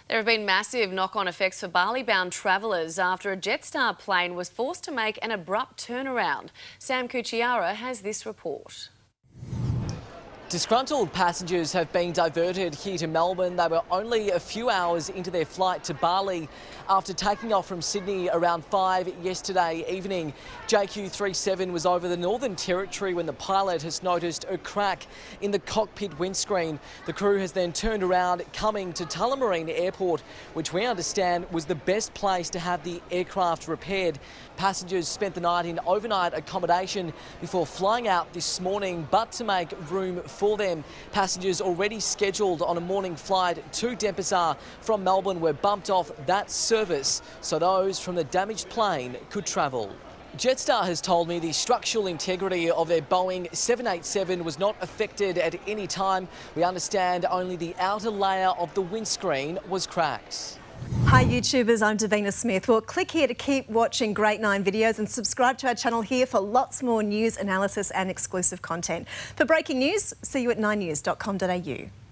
There have been massive knock-on effects for Bali-bound travellers after a Jetstar plane was forced to make an abrupt turnaround. Sam Kuchiara has this report. Disgruntled passengers have been diverted here to Melbourne. They were only a few hours into their flight to Bali after taking off from Sydney around 5 yesterday evening. JQ37 was over the Northern Territory when the pilot has noticed a crack in the cockpit windscreen. The crew has then turned around, coming to Tullamarine Airport, which we understand was the best place to have the aircraft repaired. Passengers spent the night in overnight accommodation before flying out this morning, but to make room for them, passengers already scheduled on a morning flight to Denpasar from Melbourne were bumped off that service so those from the damaged plane could travel. Jetstar has told me the structural integrity of their Boeing 787 was not affected at any time. We understand only the outer layer of the windscreen was cracked. Hi YouTubers, I'm Davina Smith. Well, click here to keep watching Great 9 videos and subscribe to our channel here for lots more news, analysis and exclusive content. For breaking news, see you at 9news.com.au.